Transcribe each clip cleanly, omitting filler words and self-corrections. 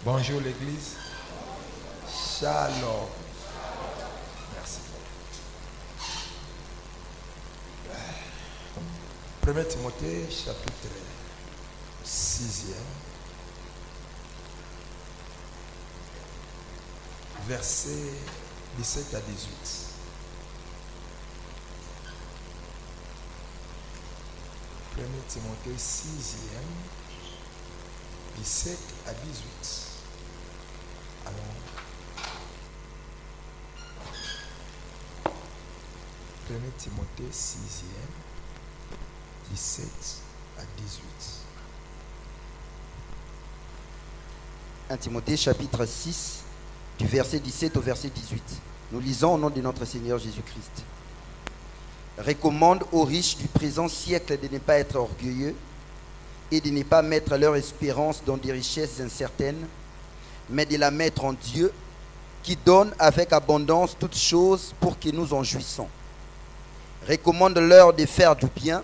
Bonjour l'église. Shalom. Merci. 1 Timothée chapitre 6e. Versets 17 à 18. Premier Timothée 6e, 17 à 18. Alors, 1 Timothée 6e, 17 à 18. 1 Timothée chapitre 6, du verset 17 au verset 18. Nous lisons au nom de notre Seigneur Jésus-Christ. Recommande aux riches du présent siècle de ne pas être orgueilleux et de ne pas mettre leur espérance dans des richesses incertaines, mais de la mettre en Dieu, qui donne avec abondance toutes choses pour que nous en jouissons. Recommande-leur de faire du bien,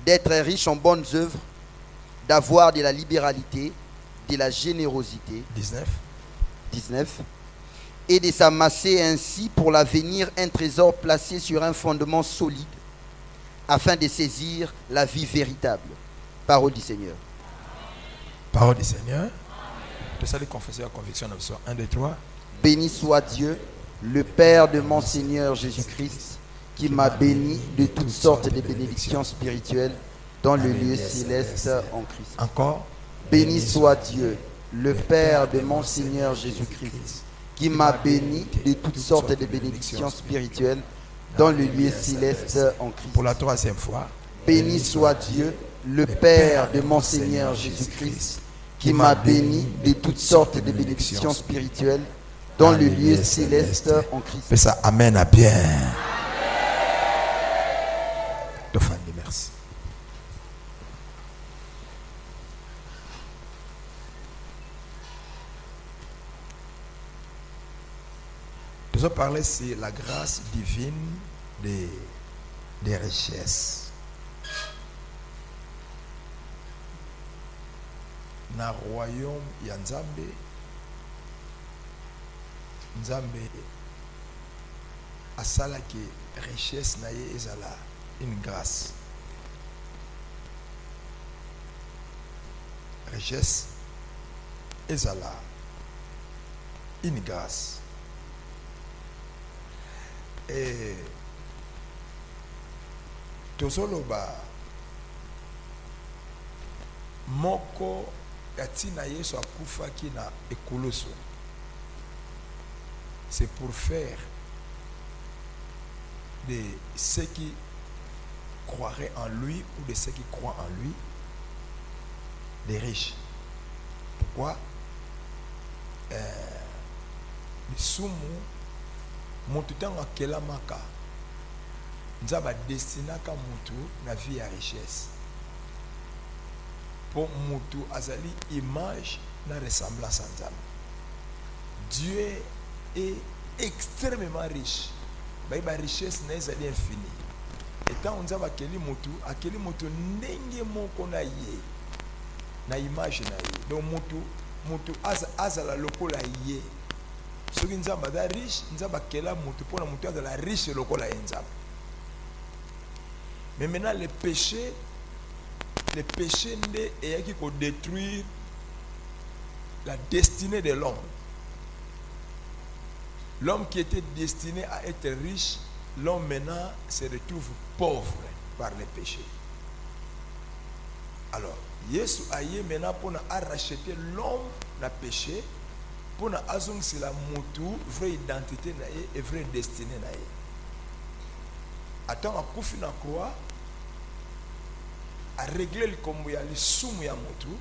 d'être riches en bonnes œuvres, d'avoir de la libéralité, de la générosité. 19. Et de s'amasser ainsi pour l'avenir un trésor placé sur un fondement solide, afin de saisir la vie véritable. Parole du Seigneur. Parole du Seigneur. De salut, confesser la conviction. 1, 2, 3. Béni soit Dieu, le Père de mon Seigneur Jésus-Christ, qui m'a béni de toutes sortes de bénédictions spirituelles dans le lieu céleste en Christ. Encore. Béni soit Dieu, le Père de mon Seigneur Jésus-Christ, qui m'a béni de toutes sortes de bénédictions spirituelles dans le lieu céleste en Christ. Pour la 3e fois. Béni soit Dieu, le Père de mon Seigneur Jésus-Christ, qui m'a béni de toutes sortes de bénédictions spirituelles dans le lieu céleste en Christ. Fais ça, amen à bien. Merci. Nous allons parler sur la grâce divine des richesses. Dans le royaume, il y a Nzambe. Nzambe asala ki richesse na ye ezala une grâce. Richesse ezala une grâce. Et tozoloba moko yatina Yesu akufaki na ekoloso. C'est pour faire de ceux qui croiraient en lui ou de ceux qui croient en lui des riches. Pourquoi? Les sumu montutanga kela maka nzaba destinaka mutu na vie à richesse. Pour mutu azali image na ressemblance à Nzambe. Dieu est extrêmement riche. La richesse n'est pas infinie. Et quand on dit akeli moto ndenge moko na ye na image na ye. Donc moto azala lokola ye. Soki nzamba da riche, nzamba kela moto pona moto azala riche lokola ye nzamba. Mais maintenant le péché nde eyaki ko détruire la destinée de l'homme. L'homme qui était destiné à être riche, l'homme maintenant se retrouve pauvre par le péché. Alors, Yesu aye maintenant pour racheter l'homme na péché, pour azong c'est la mutu vraie identité na ye et vraie destinée na ye. Attends à kufi na croix, à régler le combo ya le sumu ya mutu,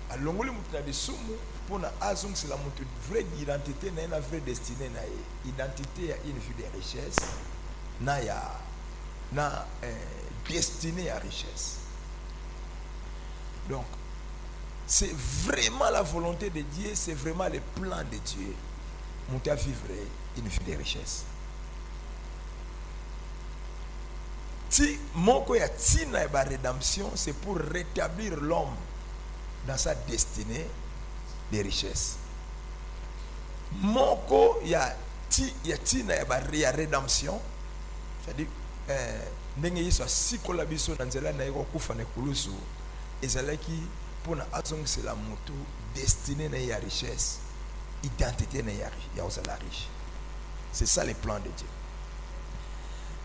à longoli mutu na de sumu. Pour azong c'est la vraie identité na la vraie destinée na identité à une vie de richesse na destinée à richesse. Donc c'est vraiment la volonté de Dieu, c'est vraiment le plan de Dieu. Monter à vivre une vie de richesse. Si mon koya tina ba rédemption, c'est pour rétablir l'homme dans sa destinée de richesse. Mon ko ya tina ba rédemption, c'est-à-dire ndenge yiso sikola biso na nzela na yeko kufa ne kulusu ezalaki pona azongisela moto destiné na ya richesse, identité na ya ozala riche. C'est ça le plan de Dieu.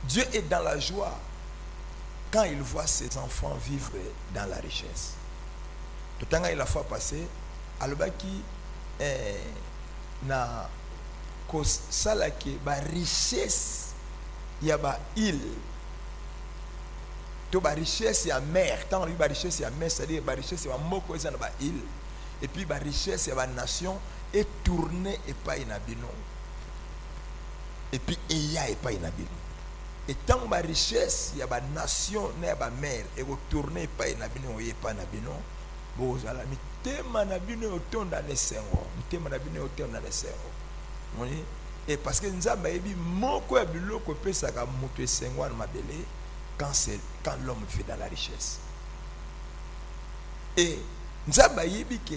Dieu est dans la joie quand il voit ses enfants vivre dans la richesse. Tout le temps il a fait passer alobaki na cause salaki ba richesse ya ba île to ba richesse ya mer, tant lui ba richesse ya mer, c'est-à-dire ba richesse ya moko eza na ba île, et puis ba richesse ya ba nation est tournée et pas inabino, et puis eya et pas inabino. Et tant ma richesse, il y a ma nation, il y a ma mère, et vous tournez pas inabino, et pas nabino, vous allez me téma nabino autant dans les sengo, me téma nabino autant dans les sengo. Et parce que nous avons dit, mon quoi bilo que peut ça comme monter sengo en ma belé quand l'homme fait dans la richesse. Et nous avons dit que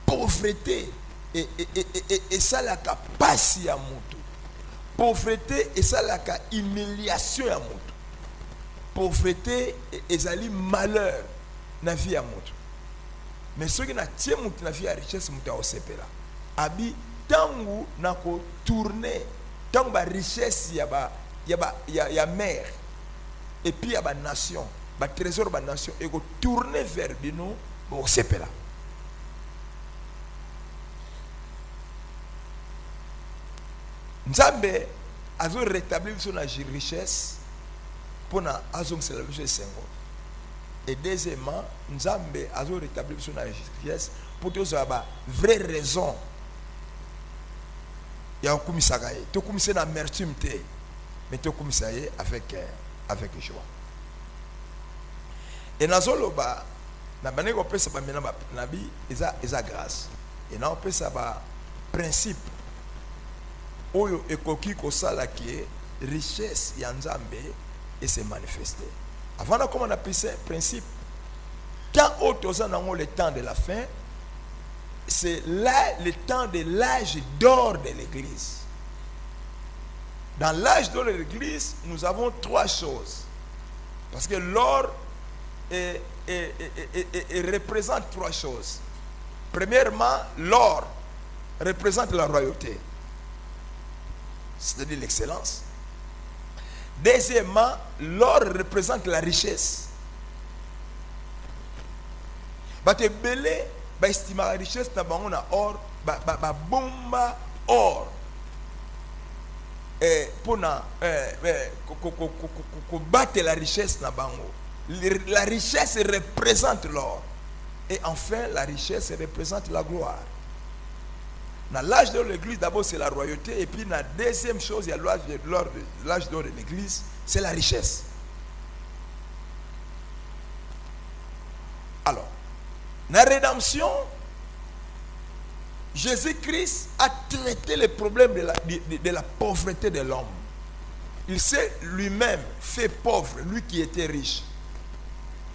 pauvreté et ça la capacité à monter. Pauvreté et ça la humiliation à moto. Pauvreté et ça malheur na vie à moto. Mais ce qui n'a tient moto na vie à richesse moto au sepela. Abi tangu na ko tourner tangu ba richesse ya mer et puis ya ba nation, ba trésor ba nation et ko tourner vers bino au sepela. Nzambe azo rétablir son richesse pour na azo célébrer sengo. Et deuxièmement, Nzambe azo rétablir son richesse pour que ça ba vraie raison. Ya kumisaka ye, to kumisa na amertume te, mais to kumisa ye avec joie. Et nazoloba na baneko pesa ba mena ba nabi eza grâce. Et na pesa ba principe oyo ekoki kosala ki richesse ya Nzambe et se manifester. Avant de comment on appelle ça principe, quand autosan nango le temps de la fin, c'est là le temps de l'âge d'or de l'église. Dans l'âge d'or de l'église, nous avons trois choses. Parce que l'or représente trois choses. Premièrement, l'or représente la royauté, c'est-à-dire l'excellence. Deuxièmement, l'or représente la richesse. Bate belé ba estima la richesse na bango na or ba bomba or pour na ko battre la richesse na bango. La richesse représente l'or. Et enfin, la richesse représente la gloire. Dans l'âge de l'église, d'abord c'est la royauté, et puis la deuxième chose, il y a l'âge d'or de l'église, c'est la richesse. Alors, la rédemption, Jésus-Christ a traité le problème de la pauvreté de l'homme. Il s'est lui-même fait pauvre, lui qui était riche,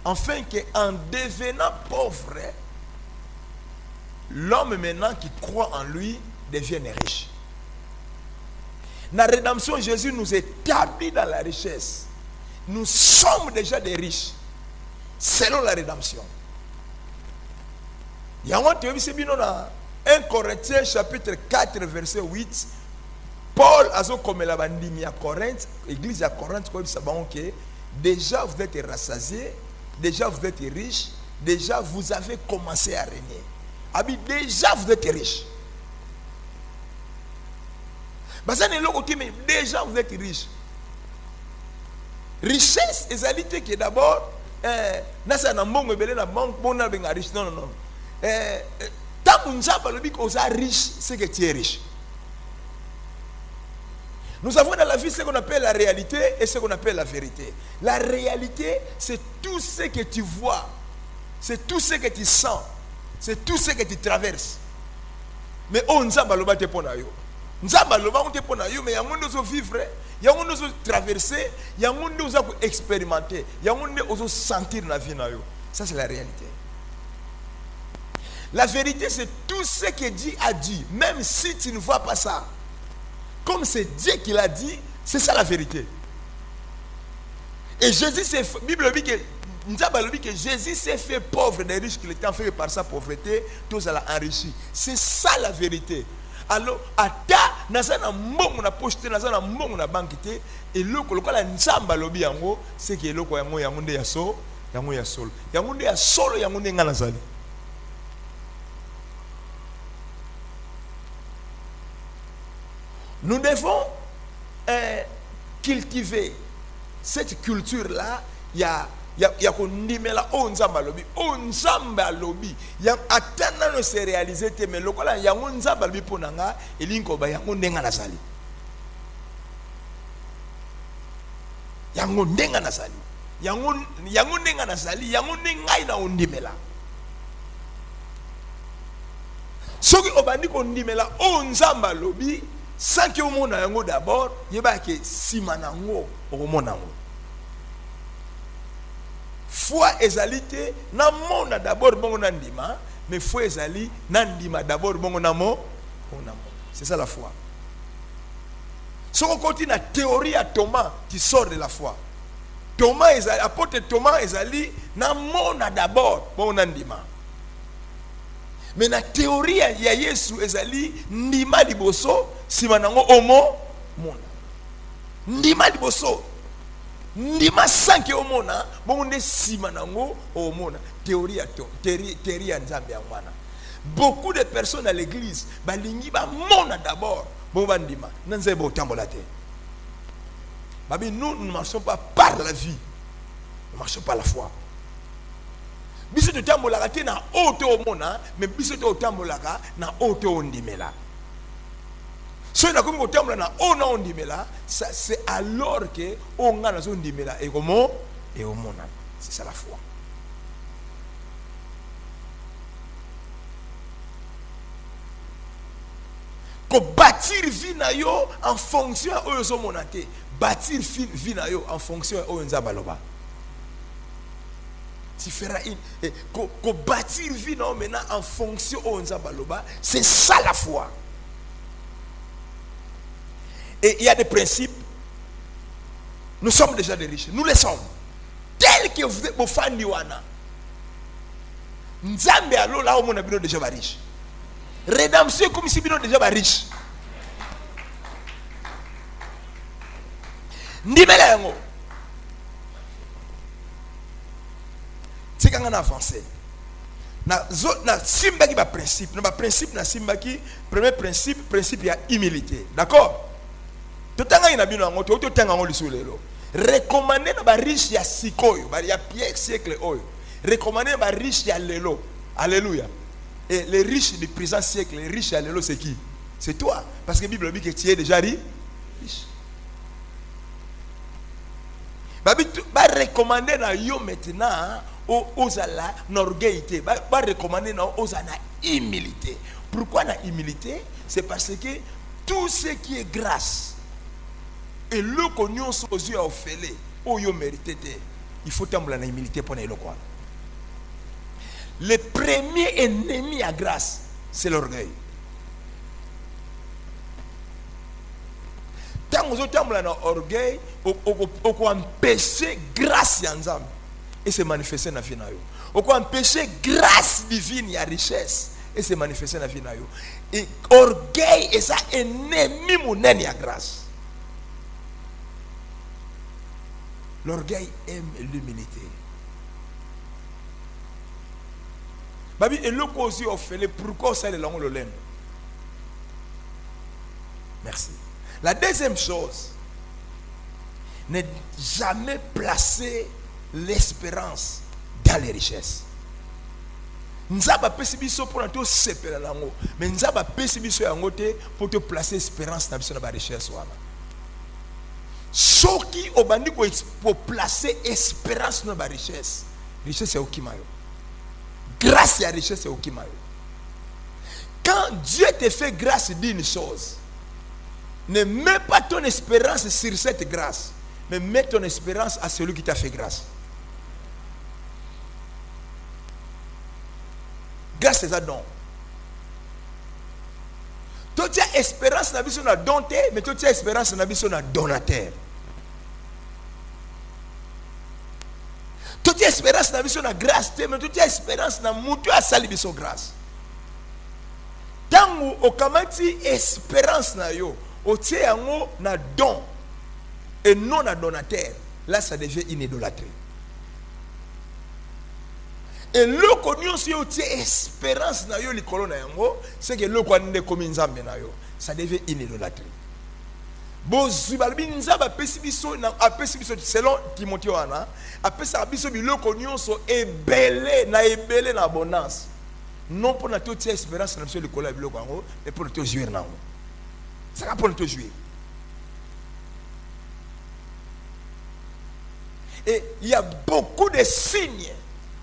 afin qu'en devenant pauvre, l'homme maintenant qui croit en lui devienne riche. La rédemption, Jésus nous établit dans la richesse. Nous sommes déjà des riches selon la rédemption. Il y a un 1 Corinthiens chapitre 4 verset 8. Paul a dit comme la bandimie à Corinthe, l'église à Corinthe, déjà vous êtes rassasiés, déjà vous êtes riches, déjà vous avez commencé à régner. Abi déjà vous êtes riche. Déjà vous êtes riche. Richesse estalité qui d'abord nasa na mbongo belé na banque bona benga riche. Non non non. Tant nzaba lobi ko za riche, c'est que tu es riche. Nous avons dans la vie ce qu'on appelle la réalité et ce qu'on appelle la vérité. La réalité, c'est tout ce que tu vois, c'est tout ce que tu sens. c'est tout ce que tu traverses. Mais on nzamba loba te pona yo. Nzamba loba on te pona yo, mais yango ndozo vivre, yango ndozo traverser, yango ndozo expérimenter, yango ndozo sentir la vie na yo. Ça c'est la réalité. La vérité c'est tout ce que Dieu a dit, même si tu ne vois pas ça. Comme c'est Dieu qui l'a dit, c'est ça la vérité. Et Jésus s'est fait, Bible dit que Jésus s'est fait pauvre des riches qu'il était fait par sa pauvreté, tous à la enrichi. C'est ça la vérité. Alors, ata nazana mbongo na poste nazana mbongo na bankite et loko lokola nzamba lobi yango c'est que loko yango nde ya so yango ya solo yango nde ya solo yango nde ngana zali. Nous devons cultiver cette culture-là. Il y a qu'on nimela onzamba lobi, onzamba lobi. Yang atana no se réaliser te mais lokola yang onzamba lobi ponanga elinko ba yang ndenga na sali. Yang ndenga na sali. Yang ndenga na sali, yang ndenga ina ondimela. Soki obandi ko ndimela onzamba lobi sans que on a yango d'abord, yeba ke simanango omonango. Foi ezalité na mona d'abord bongo na ndima, mais foi ezali na ndima d'abord bongo na mo. C'est ça la foi. Si on continue la théorie à Thomas qui sort de la foi. Thomas ezali apôtre Thomas ezali na mona d'abord bongo na ndima. Mais la théorie ya Yesu ezali ndima liboso simanango omo mona. Ndima liboso ndima sanke omona bongo nde simanango omona. Théorie ya Nzambe ya mwana. Beaucoup de personnes à l'église balingi ba mona d'abord bongo bandima nanzebo tambola te. Babi nous ne marchons pas par la vie. Nous marchons par la foi. Biso to tambolaka te na oto omona, mais biso to tambolaka na oto ondimela. So na komi ko tambola na ona ondimela, c'est alors que on a na ondimela et comment et omona. C'est ça la foi. Ko bâtir vie na yo en fonction oyo so monate, bâtir vie na yo en fonction oyo nzamba loba. Tu feras qu'on bâtir vie non maintenant en fonction au nzambaloba, c'est ça la foi. Et il y a des principes. Nous sommes déjà des riches, nous les sommes. Tels que vous êtes vos fans diwana. Nzambe alo là où mon abino déjà riche. Rédemption comme si bino déjà riche. Ndimela yango. C'est quand on a avancé. Na simba qui ba principe, na ba principe na simba qui premier principe il y a humilité. D'accord? Totanga ina bino ngo to tanga ngo lisulelo. Recommander na ba riche ya sikoyo, ba ya siècle oyo. Recommander ba riche ya lelo. Alléluia. Et les riches du présent siècle, les riches ya lelo c'est qui? C'est toi parce que la Bible dit que tu es déjà riche. Ba recommander na yo maintenant aux ala n'orgueillité, va recommander aux ala humilité. Pourquoi la humilité? C'est parce que tout ce qui est grâce et le qu'on aux yeux à offler, au yo mérité, il faut tembler la humilité pour le quoi. Le premier ennemi à grâce, c'est l'orgueil. Tant que vous tembler l'orgueil, on peut empêcher grâce à Nzambe. Et se manifester dans la vie. On peut empêcher grâce divine et richesse. Et se manifester dans la vie. Et orgueil est ça ennemi mounen et grâce. L'orgueil aime l'humilité. Babi et le cause au fait pourquoi ça le long le laine. Merci. La deuxième chose, ne jamais placer l'espérance dans les richesses. Nzaba pesibiso pour te séparer lango, mais nzaba pesibiso yango te pour te placer espérance dans biso na ba richesse wana. Soki obandi ko placer espérance dans ba richesse, richesse ya okimayo. grâce et la richesse est au Kimayo. Quand Dieu te fait grâce d'une chose, ne mets pas ton espérance sur cette grâce, mais mets ton espérance à celui qui t'a fait grâce. Grâce c'est un don. Toi tu as espérance na biso na donté, mais toi tu as espérance na biso na donateur. Toi tu as espérance na biso na grâce, mais toi tu as espérance na mutu a sali biso grâce. Tangu okamati espérance na yo, o tie yango na don et non na donateur, là ça devient une idolâtrie. Et le connu si o tie espérance na yo likolo na yango, c'est que le kwande komi nzambe na yo, ça devient une idolâtrie. Bozu balbi nzamba pesi biso na apesi biso selon Timothée wana, apesa biso biloko nyonso ebele na abondance. Non pour notre espérance na biso likolo ya biloko yango, mais pour notre jouir nango. Ça va pour notre jouir. Et il y a beaucoup de signes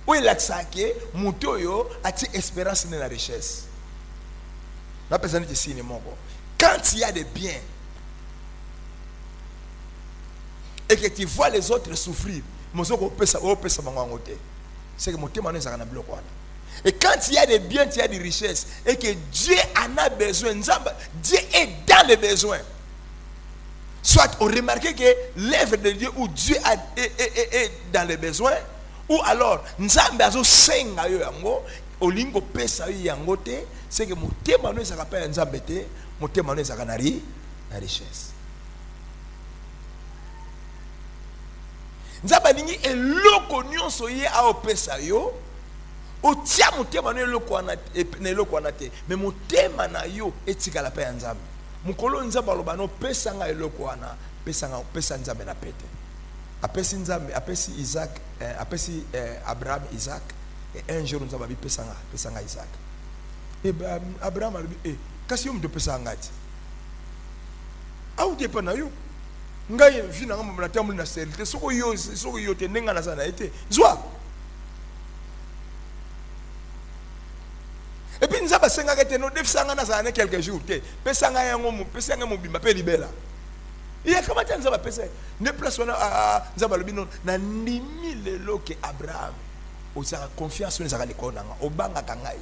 où il a que Moutoyo a une espérance dans la richesse. La personne dit signe mongo. Quand il y a des biens et que tu vois les autres souffrir, c'est que mon témoin est un bloc. Et quand il y a des biens, il y a des richesses et que Dieu en a besoin, Dieu est dans les besoins. Soit on remarque que l'œuvre de Dieu où Dieu est dans les besoins, ou alors nzambe azo senga yo yango olingo pesa yo yango te, c'est que motema no ezaka pa nzambe te, motema no ezaka na richesse. Nzambe ningi eloko nyonso ye a opesa yo, otia motema no eloko na te, mais motema na yo etikala pa nzambe. Mukolo nzambe aloba no pesa nga eloko wana, pesa nzambe na pete. Apesi nzambe, apesi Isaac, apesi Abraham Isaac, et un jour nous avons vu pesa nga Isaac. Et Abraham a dit, kasi yo mto pesa nga ti. Au depa na yo. Ngai vina nga mona tamu na serite, soko yo te nenga na sana ete. Zwa. Et puis nous avons senga kete no defisa nga na sana quelques jours te. Pesa nga yango mu, pesa nga mu bimba pe libela. Il y a comment tu vas passer ne place on a nzabalobino na ndimi lelo ke Abraham o tia confiance on zaka likona nga obanga kangai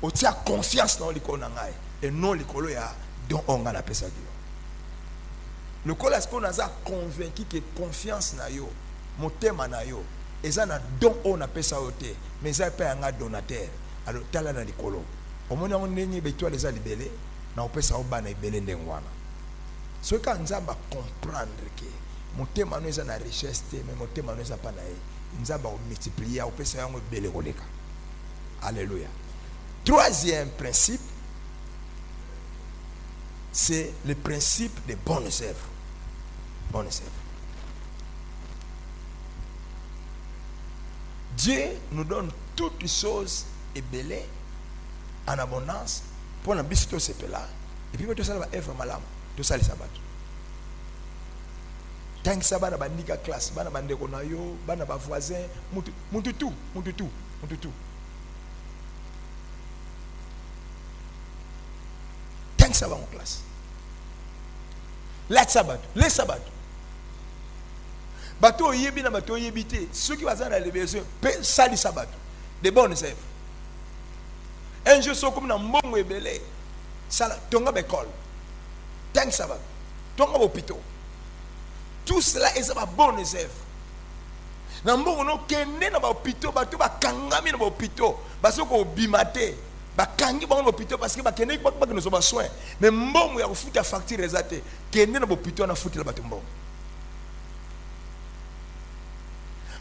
o tia confiance na likona ngai et non likolo ya don onga na pesa dio le kola ce qu'on a convaincu que confiance na yo motema na yo eza na don on a pesa ote mais ça pas un donateur alors tala na likolo omona on ndenye betwa les libélé na opesa obana ibele ndengwana. Ce que nous avons comprendre que mon thème est la richesse, mais mon thème n'est pas là. Nous avons multiplié, on peut se faire belle. Alléluia. Troisième principe, c'est le principe des bonnes œuvres. Bonnes œuvres. Dieu nous donne toutes choses et belles en abondance pour la biscuit ce là. Et puis tout ça va être malade. Tout ça les sabbats. Tant que ça va dans la classe, bana bandeko na yo, bana ba voisin, mutu tout. Tant que ça va en classe. Les sabbats. Bateau yebi na bateau yebité, ceux qui vont dans les besoins, ça les sabbats. Des bonnes œuvres. Un jour so comme na mbongo ebele, ça tonga bekol. Tant que ça va, tonga hôpital. Tout cela est ma bonne œuvre. Nambo no kende na ba hôpital, ba to ba kangami na ba hôpital, ba soko bimate, ba kangi ba na hôpital parce que ba kende ba no so ba soin. Mais mbongo ya kufuta facture ezate, kende na ba hôpital na futi la ba mbongo.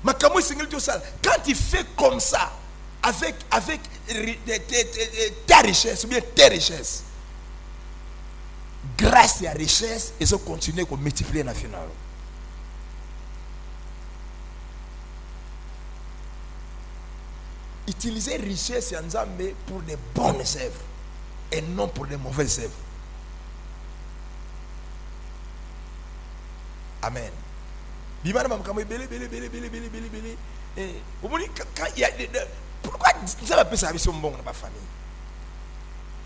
Makamo singeli to ça, quand tu fais comme ça avec ta richesse ou bien tes richesses, grâce à la richesse, ils ont continué à multiplier dans le final. Utiliser richesse et Nzambe pour des bonnes œuvres et non pour des mauvaises œuvres. Amen. Pourquoi ça va passer avec son bon dans ma famille?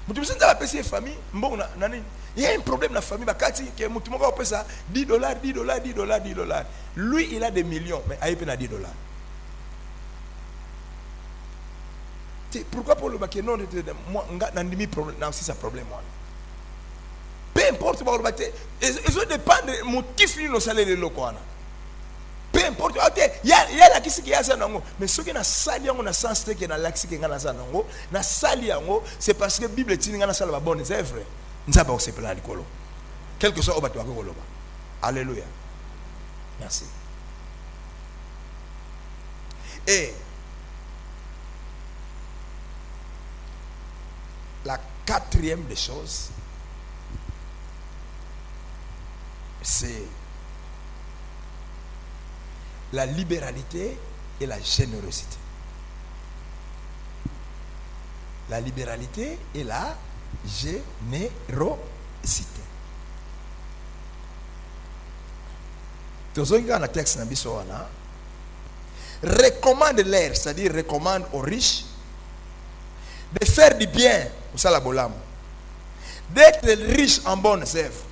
Mutu ça va passer famille, bon nani. Il y a un problème dans la famille, bakati que mutu mo va passer $10, $10, $10, $10. Lui il a des millions, mais il a $10. Pourquoi pour le baquet non moi n'a demi problème, non si ça problème moi. Peu importe pour le baquet, ils dépend de motif ni no salaire le lokwana. Peu importe, il y a la kisi qui a ça nango, mais ce qui na sali yango na sens que na laxi que ngana ça nango, na sali yango, c'est parce que Bible tini ngana sala ba bonne, c'est vrai. Nzaba se pela likolo. Quel que soit au bateau ko loba. Alléluia. Merci. Et la quatrième des choses, c'est la libéralité et la générosité. La libéralité et la générosité. Dans texte recommande l'air, c'est-à-dire recommande aux riches de faire du bien, d'être riche en bonnes œuvres,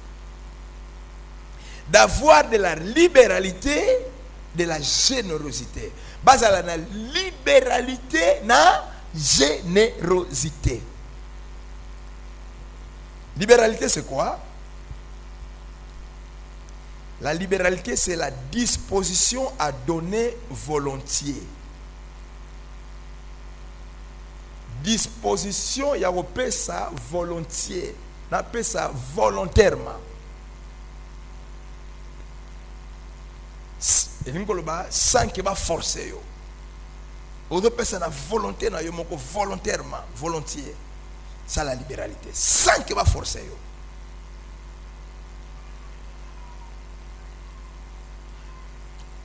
d'avoir de la libéralité, de la générosité. Base à la libéralité, na générosité. Libéralité, c'est quoi? La libéralité, c'est la disposition à donner volontiers. Disposition, il y a ça volontiers. On appelle ça volontairement. Et nous sans qu'il va forcer. On appelle ça la volonté, volontairement, volontiers. Ça la libéralité. Sans qu'il va forcer.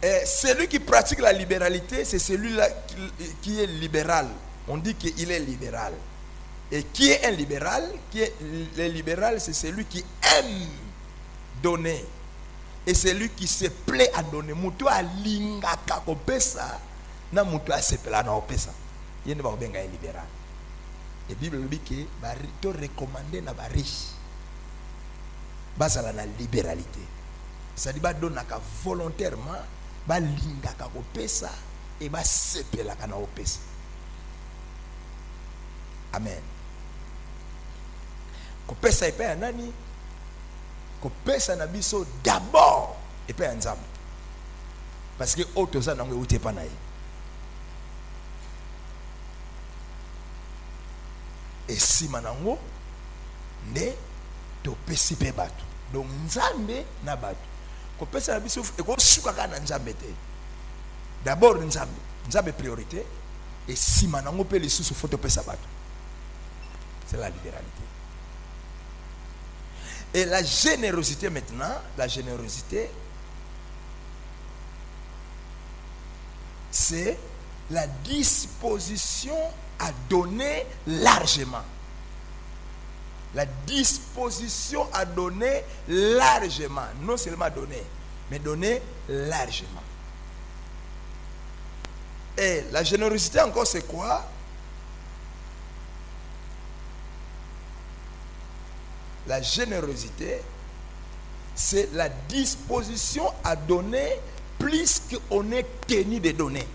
Et celui qui pratique la libéralité, c'est celui-là qui est libéral. On dit qu'il est libéral. Et qui est un libéral? Le libéral, c'est celui qui aime donner. Et celui qui se plaît à donner. Mutu a linga kakopesa, na mutu a se plaît à opesa. Il ne va pas être libéral. Et la Bible dit que tu recommandes na ba riche. Basa la libéralité. Ça dit ba donner volontairement, ba linga kakopesa et ba se plaît à opesa. Amen. Kopesa epe ya nani? Kopesa na biso d'abord epe ya nzambe. Parce que auto za nango uti pa na ye. Et si manango ne topesi pe bato. Donc nzambe na bato. Kopesa na biso eko suka ka na nzambe te. D'abord nzambe, nzambe priorité et si manango pe le sous faut topesa bato. C'est la libéralité. Et la générosité maintenant, la générosité, c'est la disposition à donner largement. La disposition à donner largement. Non seulement donner, mais donner largement. Et la générosité encore c'est quoi? La générosité, c'est la disposition à donner plus qu'on est tenu de donner.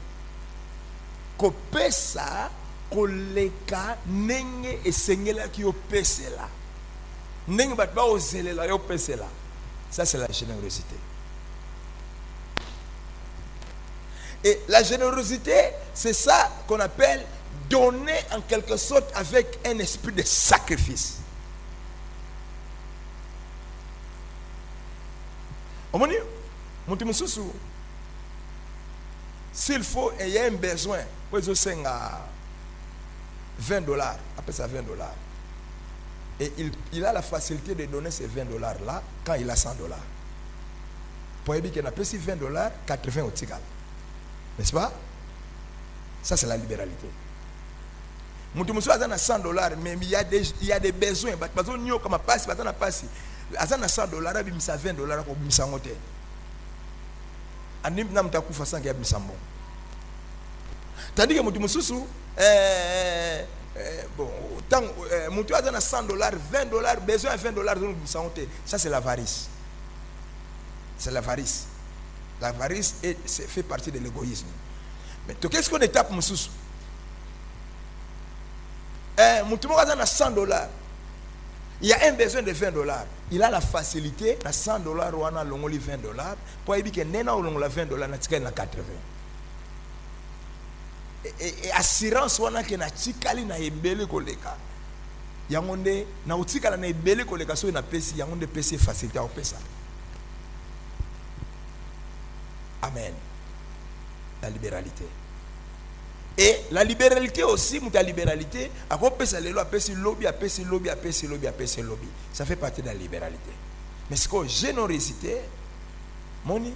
Kopesa, koleka, nenge et sengela ki yo pesela. Nenge batba o zelela yo pesela. Ça c'est la générosité. Et la générosité, c'est ça qu'on appelle donner en quelque sorte avec un esprit de sacrifice. S'il faut, il y a un besoin, $20, après ça $20. Et il a la facilité de donner ces $20 là quand il a $100. Pour dire qu'il a payé $20, 80 au tigal. N'est-ce pas? Ça c'est la libéralité. Mutumusou a $100, mais il y a des besoins. Parce que nous comme passe, parce qu'on passe. Azana $100, bimisa $20 pour bimisa ngote. Anim na mtakufa sanga ya bimisa mbon. Tandis que mutu mususu, bon, tant mon tu as dans $100, $20, besoin de $20, ça c'est l'avarice. C'est l'avarice. L'avarice fait partie de l'égoïsme. Mais qu'est-ce qu'on étape Moussous? Mon tu as dans $100. Il y a un besoin de $20. Il a la facilité, à $100 ou à l'ongoli $20. Pour éviter que nena ou l'ongoli $20, na tika na 80. Et assurance wana ke na tikali na ebele koleka. Yangonde na utikala na ebele koleka so na pesi yangonde pesi facilité au pesa. Amen. La libéralité. Et la libéralité aussi, la libéralité, à quoi pesa le lobby, ça fait partie de la libéralité. Mais ce que générosité, moni,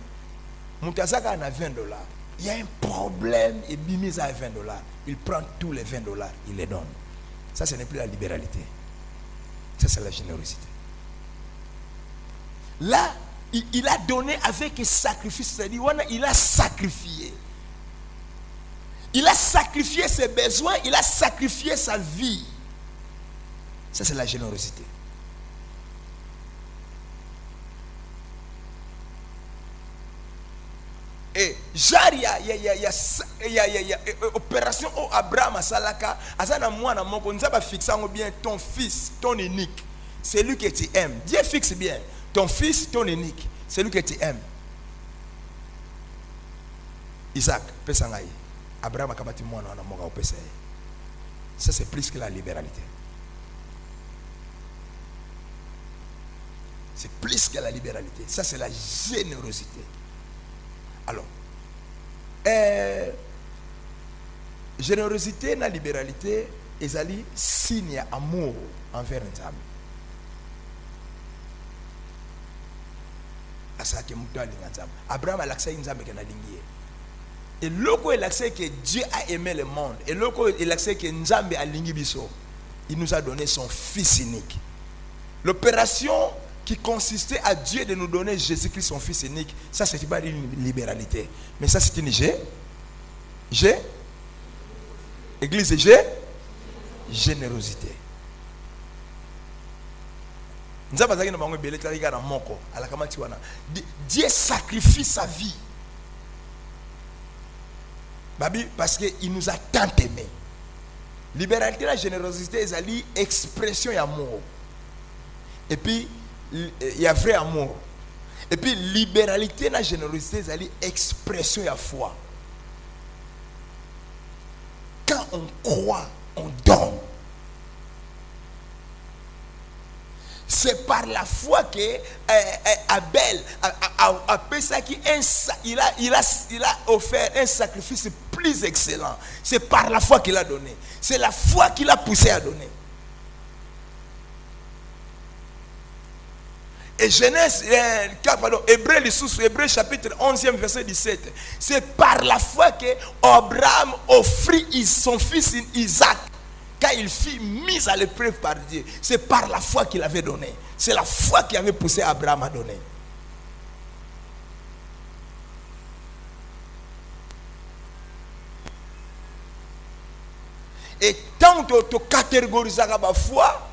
mutazaka a $20. Il y a un problème et bimise à $20. Il prend tous les $20, il les donne. Ça, ce n'est plus la libéralité. Ça, c'est la générosité. Là, il a donné avec un sacrifice, c'est-à-dire il a sacrifié. Il a sacrifié ses besoins, il a sacrifié sa vie. Ça, c'est la générosité. Et genre, il y a opération au Abraham Salaka, Azana moi na moko, nous avons fixé bien ton fils, ton unique, c'est lui que tu aimes. Dieu fixe bien ton fils, ton unique, c'est lui que tu aimes. Isaac, pesangaï. Abraham a kabati moi na moko opesa. Ça c'est plus que la libéralité. C'est plus que la libéralité. Ça c'est la générosité. Alors, générosité na libéralité, ezali signe amour envers Nzambe. Asake mutu alinga Nzambe. Abraham a l'accès Nzambe ke na lingiye. Et loko il l'accès que Dieu a aimé le monde. Et loko il l'accès que Nzambe a lingi biso. Il nous a donné son fils unique. L'opération qui consistait à Dieu de nous donner Jésus-Christ, son fils unique, ça c'est pas une libéralité, mais ça c'est une église générosité. Dieu sacrifie sa vie parce qu'il nous a tant aimé. Libéralité, la générosité, c'est l'expression d'amour. Et puis il y a vrai amour. Et puis libéralité, la générosité, c'est l'expression de la foi. Quand on croit, on donne. C'est par la foi que Abel a offert un sacrifice plus excellent. C'est par la foi qu'il a donné. C'est la foi qui l'a poussé à donner. Et Genèse, Hébreu chapitre 11e verset 17. C'est par la foi que Abraham offrit son fils Isaac quand il fut mis à l'épreuve par Dieu. C'est par la foi qu'il avait donné. C'est la foi qui avait poussé Abraham à donner. Et tant que tu catégorises la foi,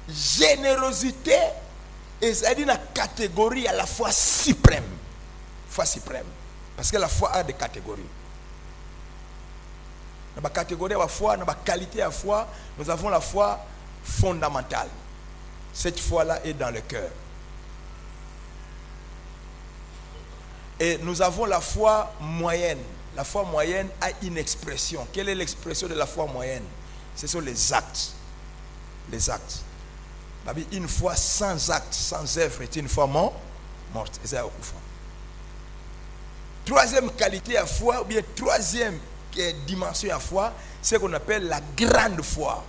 générosité, et c'est une catégorie à la fois suprême. Foi suprême. Parce que la foi a des catégories. Dans la catégorie de la foi, dans la qualité de la foi, nous avons la foi fondamentale. Cette foi-là est dans le cœur. Et nous avons la foi moyenne. La foi moyenne a une expression. Quelle est l'expression de la foi moyenne? Ce sont les actes. Les actes. Une foi sans acte, sans œuvre est une foi morte. Troisième qualité à foi, ou bien troisième dimension à foi, c'est ce qu'on appelle la grande foi.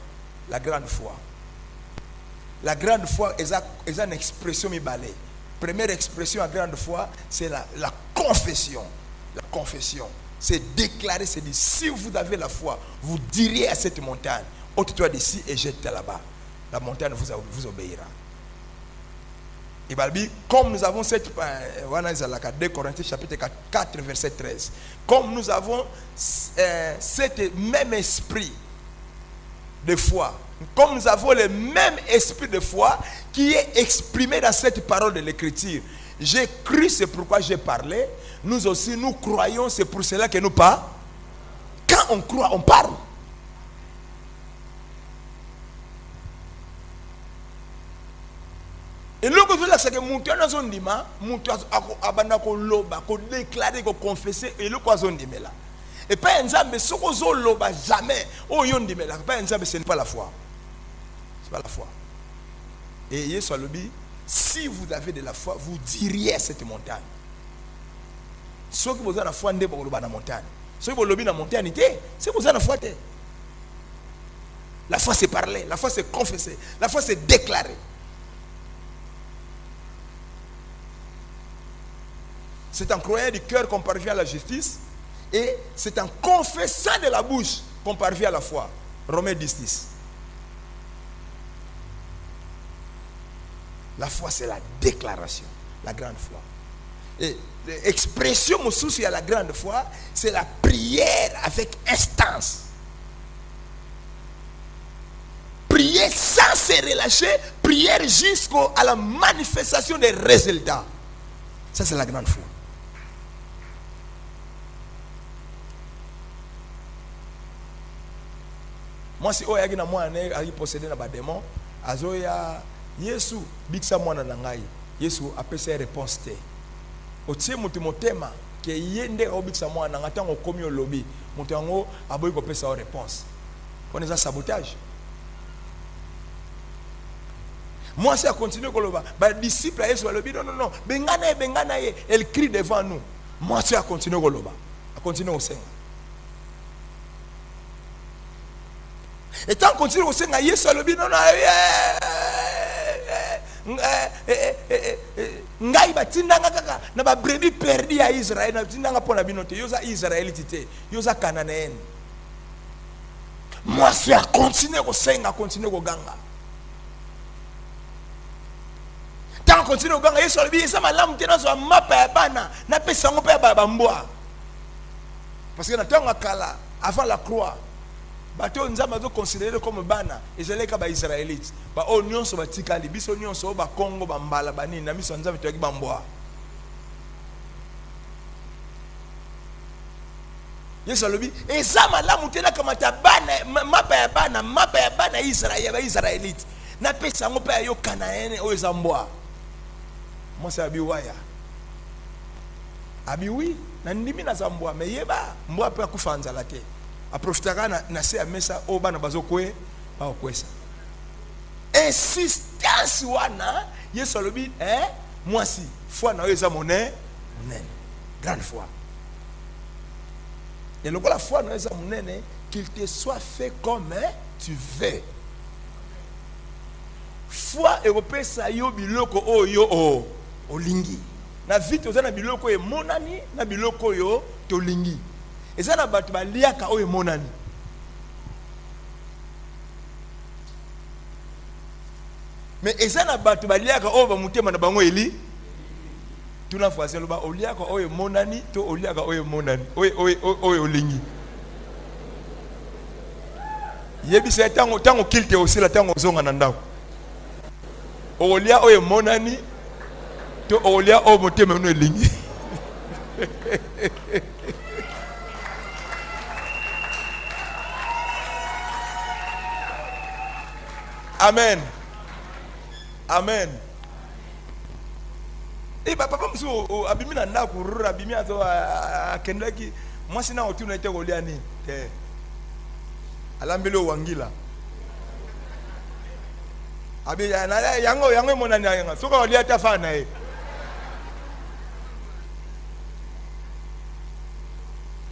La grande foi. La grande foi est une expression mibalée. Première expression à grande foi, c'est la confession. La confession. C'est déclarer, c'est dire, si vous avez la foi, vous direz à cette montagne, ôte-toi d'ici et jette-toi là-bas. La montagne vous obéira. Et comme nous avons 2 Corinthiens chapitre 4 verset 13, comme nous avons cet même esprit de foi, comme nous avons le même esprit de foi qui est exprimé dans cette parole de l'écriture. J'ai cru, c'est pourquoi j'ai parlé. Nous aussi, nous croyons, c'est pour cela que nous parlons. Quand on croit, on parle. Et le que c'est que mon Dieu n'a pas dit, mon Dieu a déclaré, confessé, et le quoi dit là. Et pas un zambé, ce qu'on loba jamais. Oh yon dit là, pas un zambé, ce n'est pas la foi. C'est pas la foi. Et Yesu a dit, si vous avez de la foi, vous diriez à cette montagne. Ceux qui vous avez la foi, ne pas dans la montagne. Ceux qui vous avez la montagne, c'est vous avez la foi. La foi c'est parler, la foi c'est confesser, la foi c'est déclarer. C'est en croyant du cœur qu'on parvient à la justice. Et c'est en confessant de la bouche qu'on parvient à la foi. Romains 10, 10. La foi, c'est la déclaration, la grande foi. Et l'expression à la grande foi, c'est la prière avec instance. Prier sans se relâcher, prière jusqu'à la manifestation des résultats. Ça, c'est la grande foi. Moi, si on a moi possédé na démon, azoya Yesu biksa mwana na ngai. Yesu apesa réponse te. Otie mutu motema ke yende obiksa mwana ngata ngokomi olobi. Mutu yango aboyi ko pesa réponse. On est en sabotage. Moi, si a continué koloba, ba disciple a Yesu alobi non. Bengana ye, elle crie devant nous. Moi, si a continué koloba, a continué au Seigneur. Et tant qu'on continue au Seigneur, Yesu alobi non ngai batindanga kaka na ba brebis perdu à Israël na tindanga pona binote yoza israélite yoza cananéen. Moi si a continuer au Seigneur, continuer au ganga. Tant qu'on continue au ganga Yesu alobi esa malamu tena so mapa ya bana na pesa ngo pe ba mboa. Parce que na tango kala avant la croix bato nzamba zo considéré comme bana ezaleka ba israélite ba onion so batikali biso onion so ba Congo ba mbala bani na miso nzamba toki bamboa. Yesu alobi eza malamu tena kama ta bana mapa ya bana Israël ba israélite na pesa ngo pa yo Canaane o ezamboa. Moi c'est abiwaya abiwi na ndimi na zamboa mais yeba mboa pe akufanza la te. Aprofitaka na se amesa o bana bazokwe ba okwesa. Insistance wana Yesu alobi moi si foi na eza monene grande foi. Et le la foi na eza monene qu'il te soit fait comme tu veux. Foi europésa yo biloko oyo olingi. Na vite ozana biloko e monani na biloko yo tolingi. Ezana batu baliaka oyo monani. Mais ezana batu baliaka oyo ba mutema na bango eli. Tuna fwase loba oliaka oyo monani to oliaka oyo monani. Oyo olingi. Yebi se tango kilte aussi la tango zonga na ndako. Olia oyo monani to olia oyo mutema no elingi. Amen. Amen. Et papa mso abimina na kurura abimia zo akendaki mwasi na otuna ite goliani te. Alambelo wangila. Abi na yango monani yanga. Soka olia tafana e.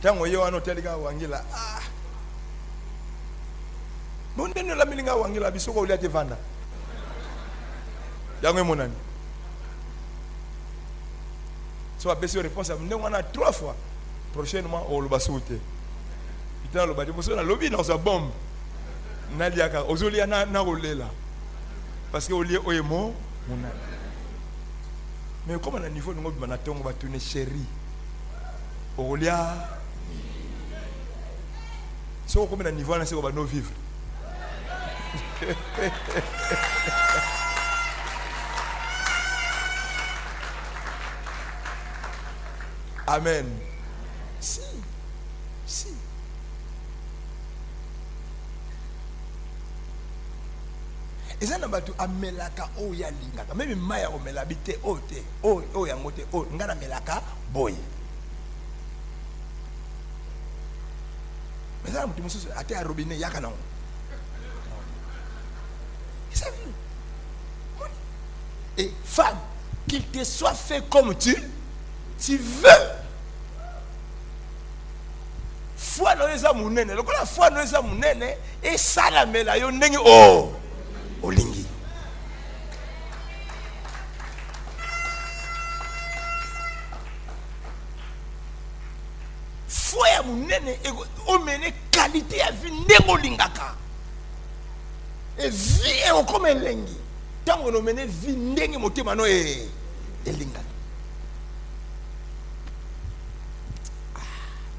Tango yo ano telika wangila. Bonde no la milinga wangila bisoko olia te vanda. Yango monani. So a baissé réponse à nous on a 3 fois. Prochainement on le basoute. Putain le badi boso na lobby dans sa bombe. Na liaka ozolia na olela. Parce que olie oyemo monani. Mais comme on a niveau, nous va tourner chérie. Olia. Si on a niveau, on va nous vivre. Amen. Si. Et ça n'a pas tout amelaka o ya lingaka. Même maya o melabite o te o ya ngote o ngana melaka boy. Mais ça mutu mususu ate a robinet yaka non. Ça vu. Et femme, qu'il te soit fait comme tu veux. Foi no eza munene. Lokola foi no eza munene et sala mela yo ndenge o olingi. Foi ya munene o mene qualité ya vie ndenge olingaka. Et vie on comme elengi. Tango no mene vie ndenge motema no elingaka.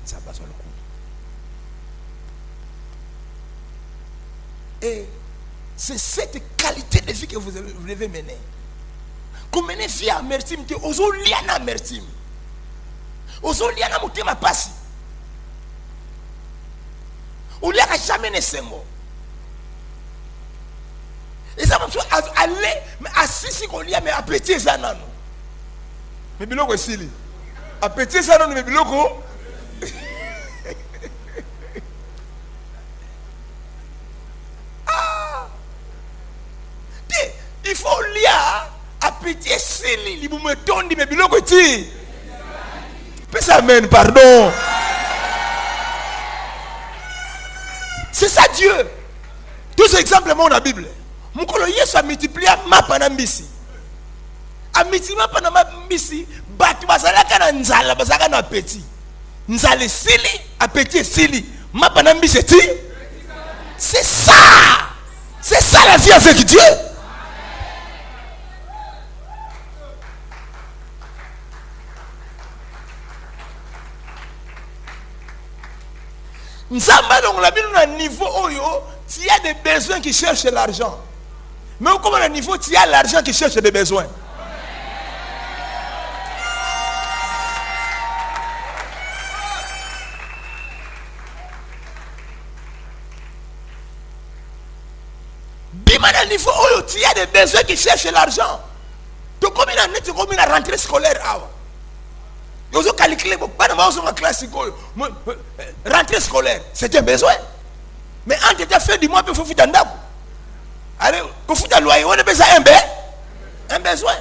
Ça passe le coup. Et c'est cette qualité de vie que vous devez mener. Comme mener vie à amertume, ozo liana amertume. Ozo liana motema pasi. Oliaka jamais ne sengo. Et ça va aller mais assisi qu'on lia mais appétit ça non. Mais biloko sili. Appétit ça non mais biloko. Il faut lire appétit sili li me tondi mais biloko ti. Pèse amen pardon. C'est ça Dieu. Tous ces exemples dans la Bible. Mukolo Yesu a multiplié mapa na mbisi. A multiplié mapa na mbisi, batu bazalaka na nzala, bazalaka na appétit. Nzala sili, appétit sili. Mapa na mbisi ti. C'est ça. C'est ça la vie avec Dieu. Nzamba donc la Bible à niveau oyo, il y a des besoins qui cherchent l'argent. Mais comment à niveau il y a l'argent qui cherche des besoins. Bima à niveau oyo, il y a des besoins qui cherchent l'argent. Donc comme il a rentrée scolaire awa. Vous avez calculé, rentrée scolaire, c'est un besoin. Mais entre ta fin du mois, il faut faire un dab. Allez, il faut faire un loyer, on a besoin un besoin.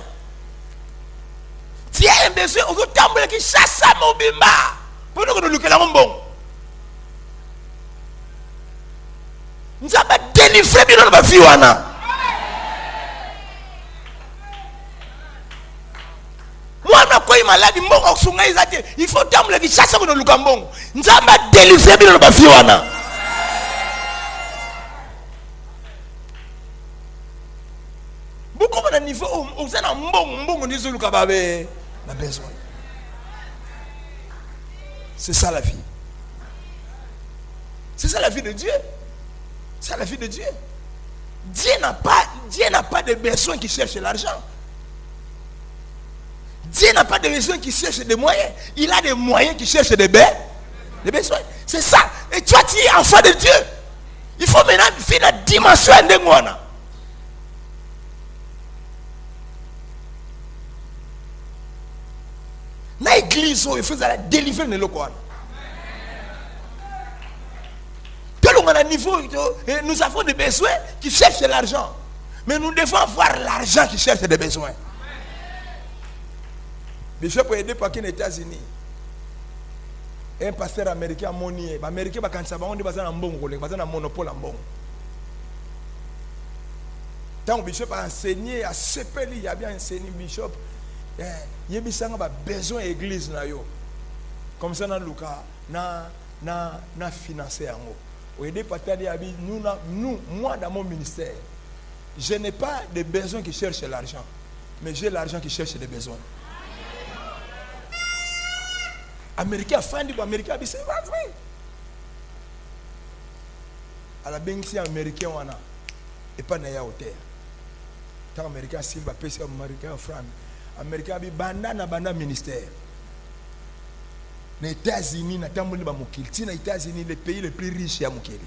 Tu as un besoin, on veut t'embrouiller qui chasse à mon bimba. Pour nous, nous avons bon. Nous avons délivré dans ma vie. Malade, il faut t'amener qui chasse dans le Gambon. Nous avons délivré dans le Fiwana. Beaucoup de niveau où vous êtes un bon disons le Kababe n'a besoin. C'est ça la vie. C'est ça la vie de Dieu. C'est la vie de Dieu. Dieu n'a pas de besoin qui cherche l'argent. Dieu n'a pas de besoin qui cherche des moyens. Il a des moyens qui cherchent des besoins. C'est ça. Et toi, tu es enfant de Dieu. Il faut maintenant faire la dimension de moi. Dans l'église, il faut délivrer le local. Nous avons des besoins qui cherchent l'argent. Mais nous devons avoir l'argent qui cherche des besoins. Bishop a aidé par les États-Unis. Un pasteur américain monier, américain va quand ça va on dit bazana mbongo, bazana monopole mbongo. Tant bishop a enseigné à Sepeli, il a bien enseigné bishop. Il y a besoin d'église na yo. Comme ça na Luka na financer en haut. Au aidé par nous moi dans mon ministère, je n'ai pas de besoin qui cherche l'argent. mais j'ai l'argent qui cherche les besoins. Américain fan Américain c'est pas vrai. À la bengsi américain wana et pas na ya hôtel. Tant américain simba pèse américain franc. Américain bi banda ministère. Les États-Unis na tamboli ba mokili. Tina États-Unis le pays le plus riche ya mokili.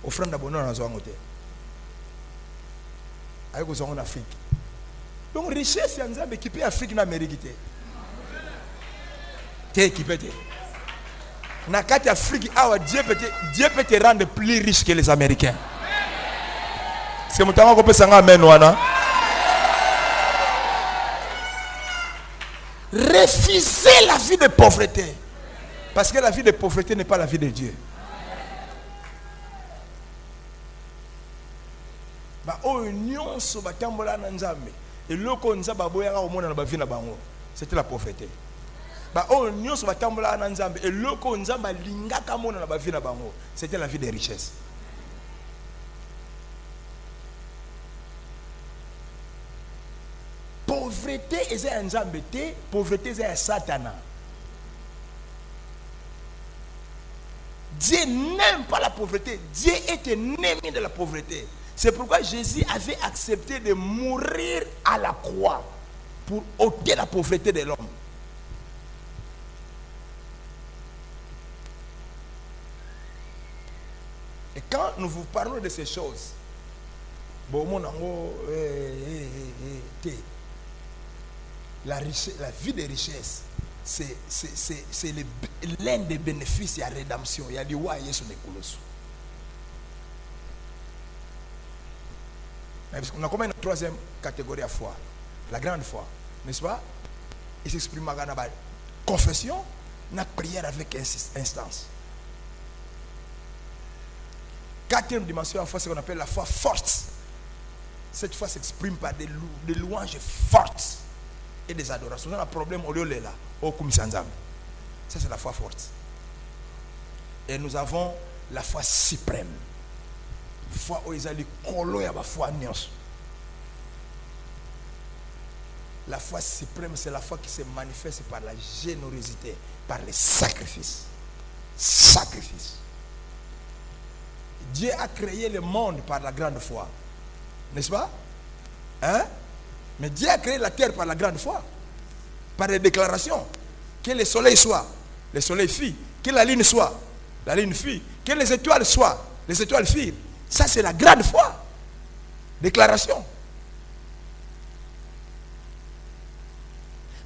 Offrande d'abonnement na zo hôtel. Avec aux en Afrique. Donc richesse ya nzambe équipé Afrique na Amérique té. T'es équipé té. Na kati Afrique awa Dieu peut te rendre plus riche que les Américains. C'est mon temps qu'on peut s'en amen wana. Refusez la vie de pauvreté. Parce que la vie de pauvreté n'est pas la vie de Dieu. Ba o nyonso batambola na nzambe. Et loko nzaba boyaka omona na ba vie na bango. C'était la pauvreté. Ba o nyonso batambola na nzambe. Et loko nzamba lingaka mona na ba vie na bango. C'était la vie des richesses. Pauvreté est un nzambe te, pauvreté est un satana. Dieu n'aime pas la pauvreté. Dieu est un ennemi de la pauvreté. C'est pourquoi Jésus avait accepté de mourir à la croix pour ôter la pauvreté de l'homme. Et quand nous vous parlons de ces choses, la vie de richesse, c'est l'un des bénéfices de la rédemption. Il y a des lois et des colossaux. On a combien de troisième catégorie à foi? La grande foi, n'est-ce pas? Il s'exprime dans la confession, la prière avec instance. Quatrième dimension à foi, c'est ce qu'on appelle la foi forte. Cette foi s'exprime par des louanges fortes et des adorations. On a un problème au lieu de là, au Kumsanzam. Ça, c'est la foi forte. Et nous avons la foi suprême. Foi où ils allaient coller à la foi nios. La foi suprême, c'est la foi qui se manifeste par la générosité, par les sacrifices. Sacrifice. Dieu a créé le monde par la grande foi. N'est-ce pas? Hein? Mais Dieu a créé la terre par la grande foi. Par les déclarations. Que le soleil soit, le soleil fit. Que la lune soit, la lune fit. Que les étoiles soient, les étoiles firent. Ça, c'est la grande foi. Déclaration.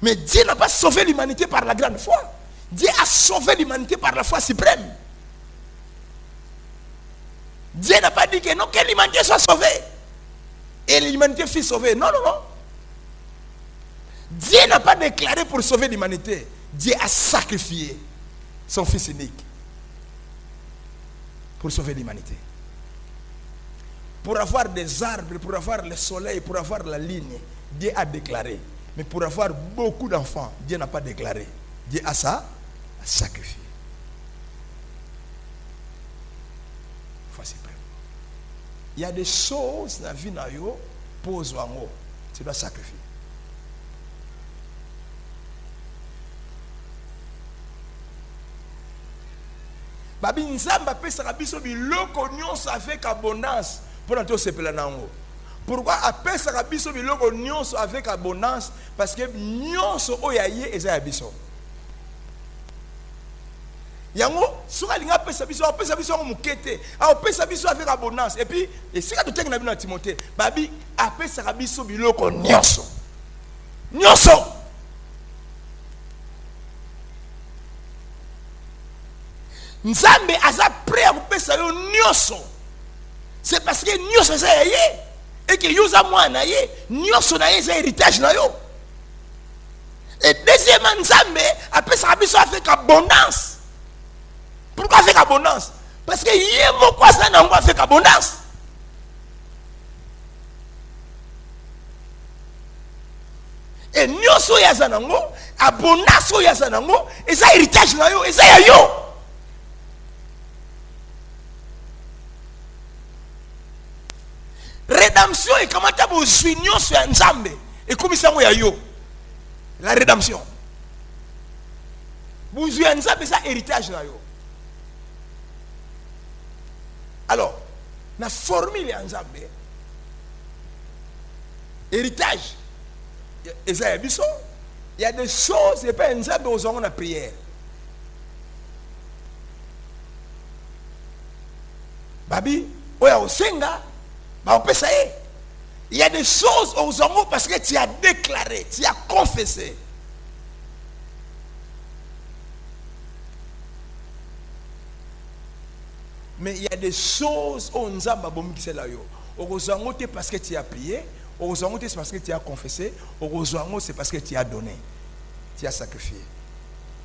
Mais Dieu n'a pas sauvé l'humanité par la grande foi. Dieu a sauvé l'humanité par la foi suprême. Dieu n'a pas dit que non, que l'humanité soit sauvée. Et l'humanité fut sauvée. Non, non, non. Dieu n'a pas déclaré pour sauver l'humanité. Dieu a sacrifié son fils unique pour sauver l'humanité. Pour avoir des arbres, pour avoir le soleil, pour avoir la ligne, Dieu a déclaré. Mais pour avoir beaucoup d'enfants, Dieu n'a pas déclaré. Dieu a sacrifié. Il y a des choses dans la vie, pose en haut. Tu dois sacrifier. Babi nzamba pesa biso biloko nyonso avec abondance pour nous sepela nango. Pourquoi apesa biso biloko nyonso avec abondance? Parce que nyonso oyaye eza ya biso. Yango soka linga pesa biso mukete a pesa biso avec abondance et puis et c'est quand tu tenga na Timothée babi apesa biso biloko nyonso Nzambe aza prêt à pesa yo nyonso. C'est parce que nyonso ça yé et que yoza mwana yé nyonso na yé c'est héritage na yo. Et deuxièmement Nzambe apesa biso avec abondance. Pourquoi avec abondance? Parce que yémo quoi ça n'a pas avec abondance. Et nyonso ya zanango abondance ya zanango et ça héritage na yo et ça ya yo. Rédemption et comment tu as besoin nyonso ya Nzambe Et comme ça, la rédemption. Vous avez ça héritage. Alors, la formule en Zambie, héritage, il y a des choses, et pas en Zambie, aux hommes la prière. Babi, oya osenga, ba opesa ye. Il y a des choses aux hommes parce que tu as déclaré, tu as confessé. Mais il y a des choses où on zamba bombi c'est là yo. Aux hommes c'est parce que tu as prié, aux hommes c'est parce que tu as confessé, aux hommes c'est parce que tu as donné, tu as sacrifié.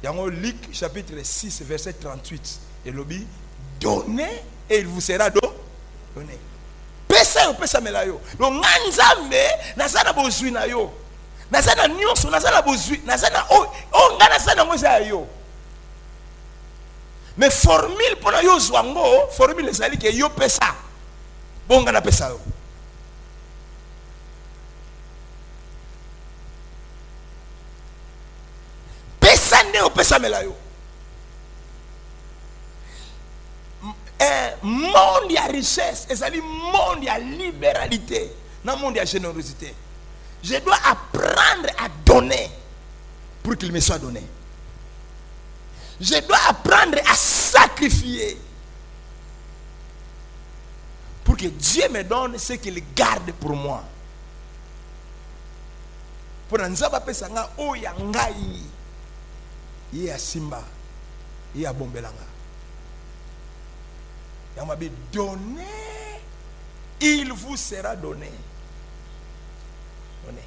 Il y a Luc chapitre 6 verset 38 et lobby donnez et il vous sera donné. Pesa yo pesa melayo. Lo nganzambe nazana bozwi na yo. Nazana nyonso nazana bozwi, nazana o ngana sana ngoza yo. Mais formule pour yo zwango, formule ezali ke yo pesa. Bonga na pesa yo. Pesa nde o pesa melayo. Monde de richesse, et ça dit monde de libéralité, non monde de générosité. Je dois apprendre à donner pour qu'il me soit donné. Je dois apprendre à sacrifier pour que Dieu me donne ce qu'il garde pour moi. Pour nzaba pesa nga o ya ngai ye ya simba ye ya bombelanga. Il m'a dit donner, il vous sera donné. Donné.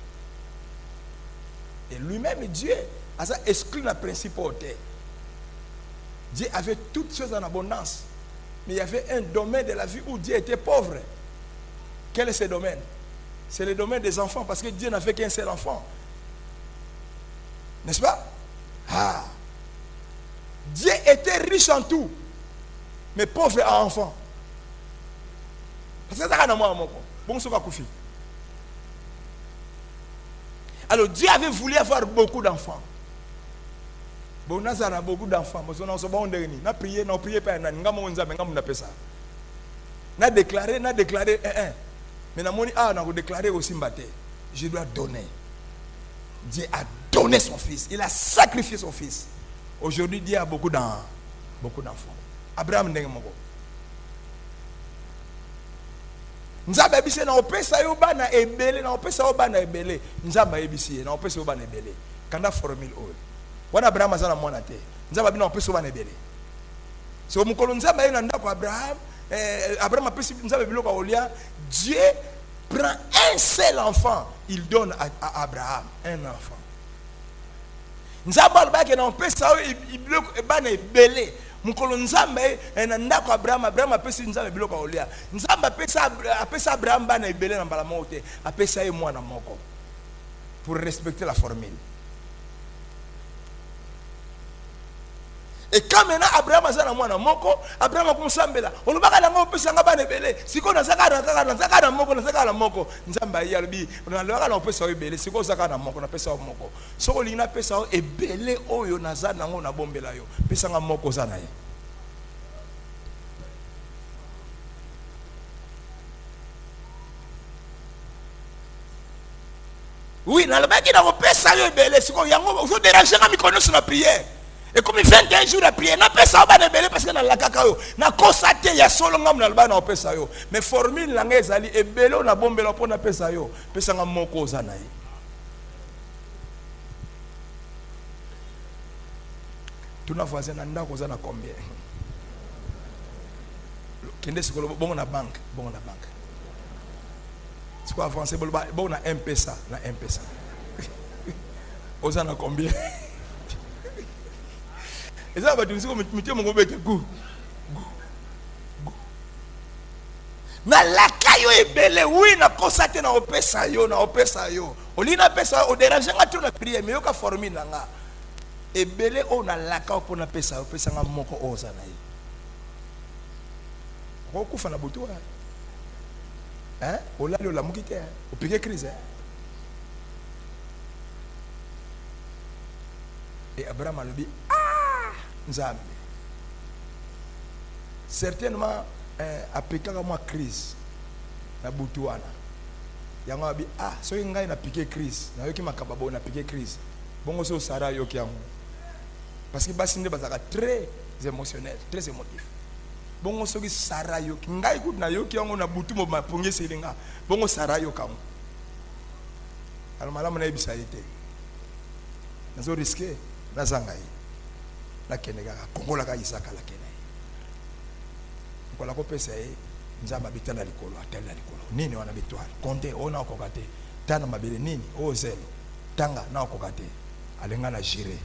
Et lui-même, Dieu, a ça exclu la principauté. Dieu avait toutes choses en abondance. Mais il y avait un domaine de la vie où Dieu était pauvre. Quel est ce domaine? C'est le domaine des enfants, parce que Dieu n'a fait qu'un seul enfant. N'est-ce pas? Ah. Dieu était riche en tout, mais pauvre à enfant. Parce que ça bon, alors Dieu avait voulu avoir beaucoup d'enfants. Bon, on a beaucoup d'enfants. On a prié, on a prié, on a déclaré, mais on a déclaré aussi, je dois donner. Dieu a donné son fils, il a sacrifié son fils. Aujourd'hui, Dieu a beaucoup d'enfants. Abraham ndenge moko. Nzaba ebisi na opesa yo bana ebele na opesa yo bana ebele. Nzaba ebisi na opesa yo bana ebele. Kanda formule oyo. Wana Abraham azana mwana te. Nzaba bina opesa yo bana ebele. So mukolo nzaba yena ndako Abraham, Abraham apesi nzaba biloko olia, Dieu prend un seul enfant, il donne à Abraham un enfant. Nzaba alobaki na opesa yo biloko bana ebele. Mukolo nzambe na ndako Abraham apesi nzambe biloko olia. Nzambe apesa Abraham bana ebele na mbala mote, apesa ye mwana moko pour respecter la formule. Et quand maintenant Abraham azana mwana moko, Abraham akumsambela, olobaka na opesa nga bana ebele, siko na zaka na moko, nzambe yalobi, na lobaka na opesa ebele, siko zaka na moko na pesa moko. Soko lina pesa ebele oyo nazana ngo na bombela yo, pesa nga moko zana ye. Oui, na lobaki na opesa yo ebele, siko yango vous déranger nga mikono sur la prière. Et comme 21 jours de prière, na pesa ba na belé parce que na la kakao, na kosate ya solo ngam na ba na pesa yo. Mais formule la ngezali e belo na bombelo po na pesa yo. Pesa nga moko za na ye. Tuna voisin na ndako za na combien? Kende sikolo bongo na banque, C'est quoi français bon na M-Pesa, na M-Pesa. Oza na combien? Et ça va dire que tu mon bête go. Na la kayo ebele oui na constater na opesa yo. Oli na pesa o déranger nga tu na prier mais yo ka formule nga. Ebele o na la ka po na pesa nga moko oza na ye. Ko kufa na boto hein? Olali la mukite o piquer crise hein? Et Abraham a dit, ah, Nzambe. Certainement, après quand moi crise, na butuana. Yango abi, ah, so ngai na piqué crise, na yoki makababo na piqué crise. Bongo so Sarah yoki yango. Parce que basinde bazaka très émotionnel, très émotif. Bongo so ki Sarah yoki, ngai ku na yoki yango na butu mo maponge selinga. Bongo Sarah yokango. Alors malamu na ebisa ite. Nazo risquer na zangai. La kenega kongola ka Isaka la kenega. Ko la ko pesa Nzamba bitala likolo atela likolo. Nini wana bitwala? Konte ona okokate. Tana mabele nini? O zelo. Tanga na okokate. Alenga na jire.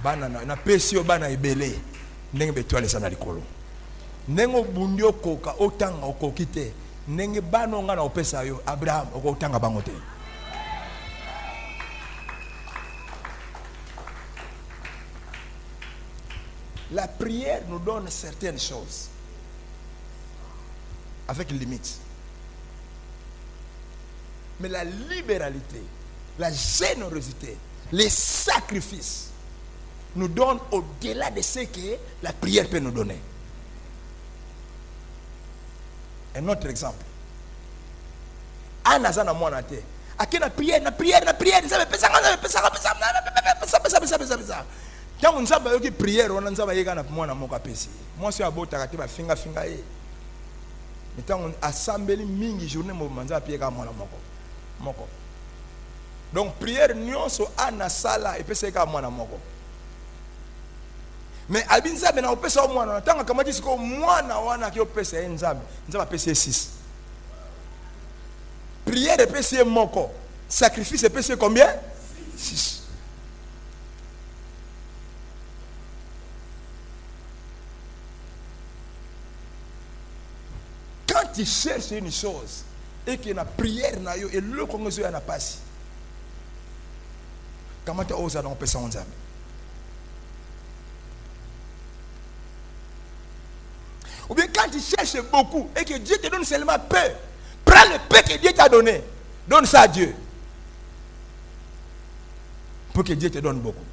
Bana na pesi yo bana ebele. Ndenge bitwala sana likolo. Nengo bundio koka otanga okokite. Nenge bano nga na opesa yo Abraham okotanga bango te. La prière nous donne certaines choses avec limite. Mais la libéralité, la générosité, les sacrifices nous donnent au-delà de ce que la prière peut nous donner. Un autre exemple. Anna zana mwana te. Akena prière, na prière. Nzambe pesa. Quand on a une prière, on a une mwana moka pesi. Moi si abota ka ba finga e. Mais quand on assemble mingi journée mo manza pied ka mwana moko. Donc prière nyonso ana sala et pesa ka mwana moko. Mais abinza bena opesa mwana tanga kama disiko mwana wana ki opesa nzambe pesa 6. Prière pesa moko. Sacrifice pesa combien? 6. Quand tu cherches une chose et que la prière na yo et le kongozo ya na pasi. Comment tu oses donc pesa nzambe? Ou bien quand tu cherches beaucoup et que Dieu te donne seulement peu, prends le peu que Dieu t'a donné, donne ça à Dieu. Pour que Dieu te donne beaucoup.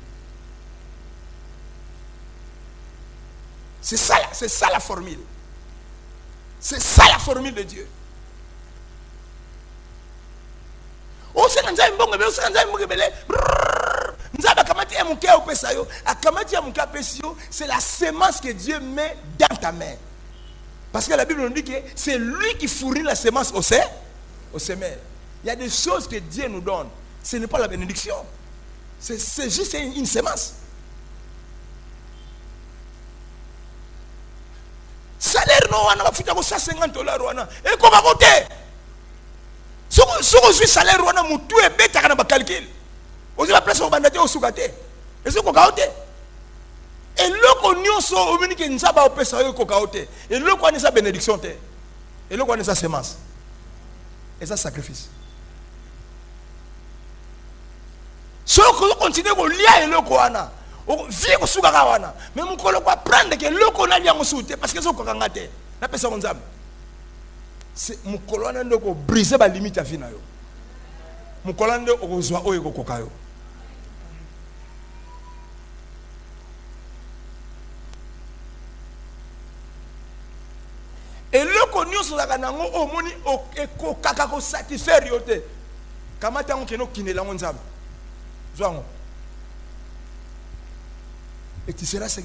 C'est ça la formule. C'est ça la formule de Dieu. C'est la semence que Dieu met dans ta main. Parce que la Bible nous dit que c'est lui qui fournit la semence au semeur. Il y a des choses que Dieu nous donne. Ce n'est pas la bénédiction. C'est juste une semence. Salaire no wana bafuta ko $150 wana e ko ba kote soko jui salaire wana mutu e beta kana ba calcul ozi ba place ko bandate osukate e soko kaote e loko nyonso ominike nzaba opesa yo ko kaote e loko wana sa bénédiction te e loko wana sa semence et ça sacrifice soko continue ko lia e loko wana vie kosuka ka wana mais mukolo kwa prendre que loko na lia ngosute parce que soko kanga te na pesa nzambe c'est mukolo wana ndoko briser ba limite ya vie na yo mukolo ndo okozwa oyo kokoka yo et loko nyonso la kanango omoni ekokaka ko satisfaire yo te kamata ngo keno kinela nzambe zwango. Et tu verras ce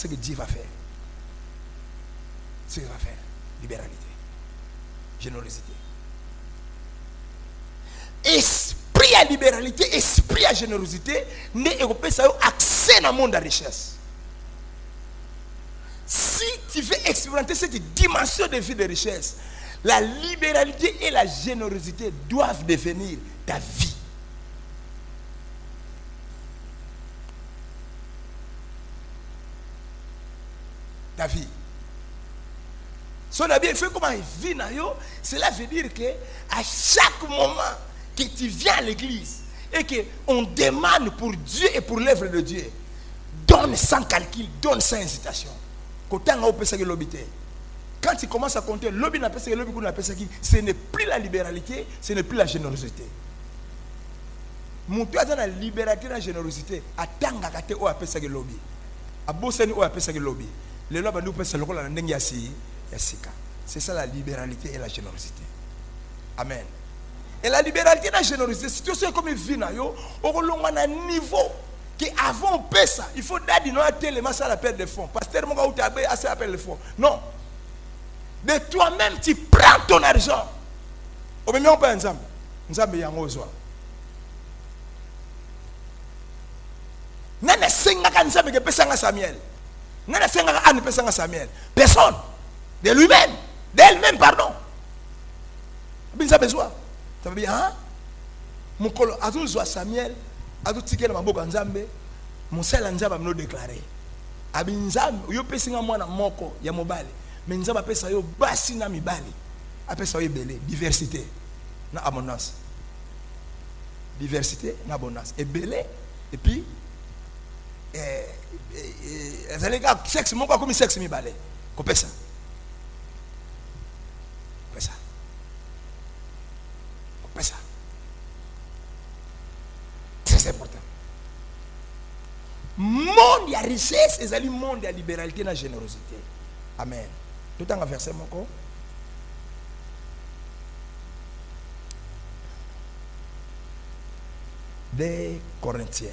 que Dieu va faire. Ce qu'il va faire. Libéralité. Générosité. Esprit à libéralité, esprit à générosité, n'est accès dans le monde de la richesse. Si tu veux expérimenter cette dimension de vie de richesse, la libéralité et la générosité doivent devenir ta vie. Ta vie. Son bien fait comment il vit dans yo, cela veut dire que à chaque moment que tu viens à l'église et que on demande pour Dieu et pour l'œuvre de Dieu, donne sans calcul, donne sans hésitation. Quand tu commences à compter, ce n'est plus la libéralité, ce n'est plus la générosité. Mutu aza na liberté na générosité atanga kate o apesa ke lobby. Aboseni o apesa ke lobby. Les lois bandu pesa lokola na ndenge ya sika. C'est ça la libéralité et la générosité. Amen. Et la libéralité et la générosité, c'est aussi comme une vie na yo, au long un niveau qui avant pesa, il faut d'aide non tellement ça l'appel de fonds. Pasteur mon gars ou t'as assez appel de fonds. Non. De toi-même tu prends ton argent. Au même on peut ensemble. Nzambe yango zwa. Nana senga ka nzambe ke pesa nga Samuel. Nana senga ka ane pesa nga Samuel. Personne. De lui-même. D'elle-même, pardon. Binza besoin. Ça veut dire, hein? Mon colo, azu zwa Samuel, azu tike na maboko nzambe, mon sel nzambe amno déclarer. Abinzambe, yo pesi nga mwana moko ya mobali. Mais nzambe apesa yo basi na mibali. Apesa yo belé, diversité na abondance. Diversité na abondance. Et belé, et puis les gars, sexe, mon quoi comme sexe mi balé. Copé ça. Copé ça. Copé ça. Très important. Monde ya richesse, et le monde ya libéralité et la générosité. Amen. Tout en verset mon quoi. Des Corinthiens.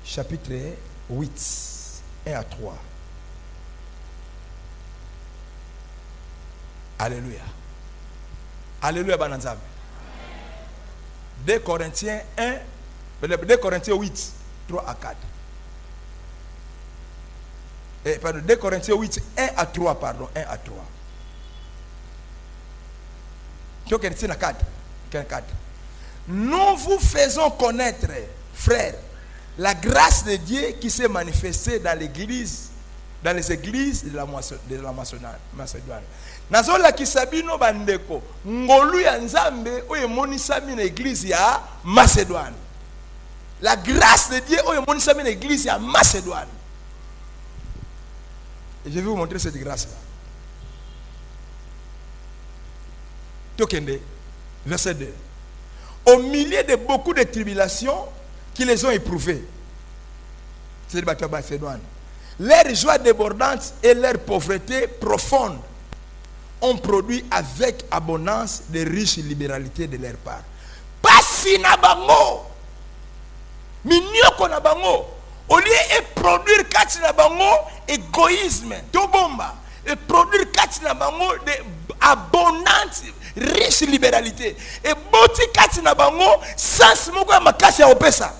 Chapitre 8, 1 à 3. Alléluia. Alléluia, Bananzam. 2 Corinthiens 1, 2 Corinthiens 8, 3 à 4. Pardon, 2 Corinthiens 8, 1 à 3, pardon, 1 à 3. Tu as 4. Nous vous faisons connaître, frères, la grâce de Dieu qui s'est manifestée dans l'église, dans les églises de la Macédoine. Nazola kisabino bandeko, ngolu ya nzambe oye monisami na église ya Macédoine. La grâce de Dieu oye monisami na église ya Macédoine. Et je vais vous montrer cette grâce-là. Tokende, verset 2. Au milieu de beaucoup de tribulations qui les ont éprouvés, c'est le bateau Macédoine, leur joie débordante et leur pauvreté profonde ont produit avec abondance de riches libéralités de leur part. Pasi na bango, minyoko na bango, au lieu de produire kati na bango égoïsme, tobomba, et produire kati na bango de abondante riche libéralité. Et boti kati na bango sans moko ya makasi ya opesa.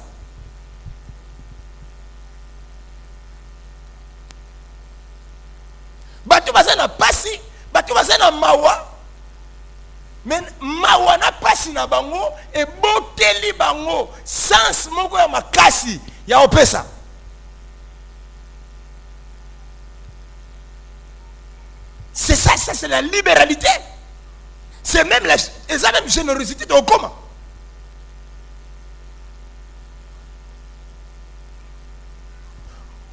Batu bazana pasi, batu bazana mawa. Men mawa na pasi na bango e boteli bango sans moko ya makasi ya opesa. C'est ça, c'est la libéralité. C'est même la générosité de Okoma.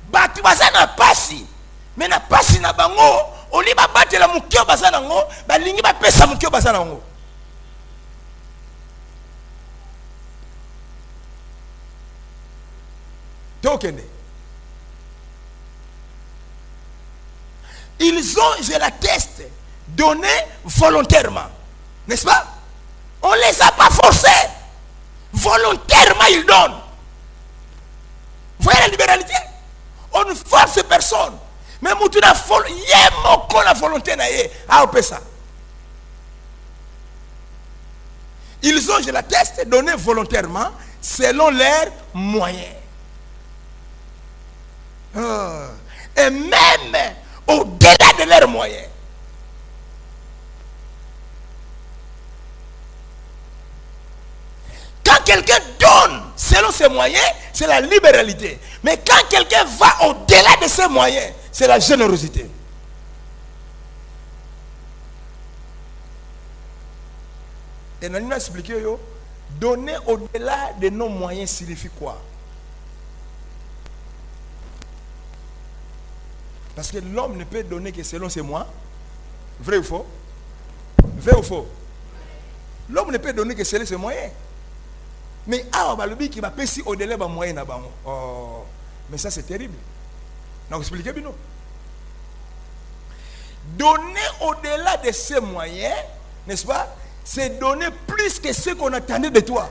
Batu bazana pasi. Mais na pasi na bango, oli ba batela mukio bazana ngo, ba lingi ba pesa mukio bazana ngo. Tokende. Ils ont, je l'atteste, donné volontairement. N'est-ce pas? On ne les a pas forcés. Volontairement, ils donnent. Vous voyez la libéralité? On ne force personne. Mais Moutuna fol, yemoko la volonté na ye, a opesa. Ils ont, je l'atteste, donné volontairement selon leurs moyens. Et même au-delà de leurs moyens. Quand quelqu'un donne selon ses moyens, c'est la libéralité. Mais quand quelqu'un va au-delà de ses moyens, c'est la générosité. Et nous avons expliqué, donner au-delà de nos moyens signifie quoi? Parce que l'homme ne peut donner que selon ses moyens. Vrai ou faux? Vrai ou faux? L'homme ne peut donner que selon ses moyens. Mais ah, balobi qui va passer au-delà de moyen na bango. Oh, mais ça c'est terrible. Donc expliquez bien. Donner au-delà de ces moyens, n'est-ce pas? C'est donner plus que ce qu'on attendait de toi.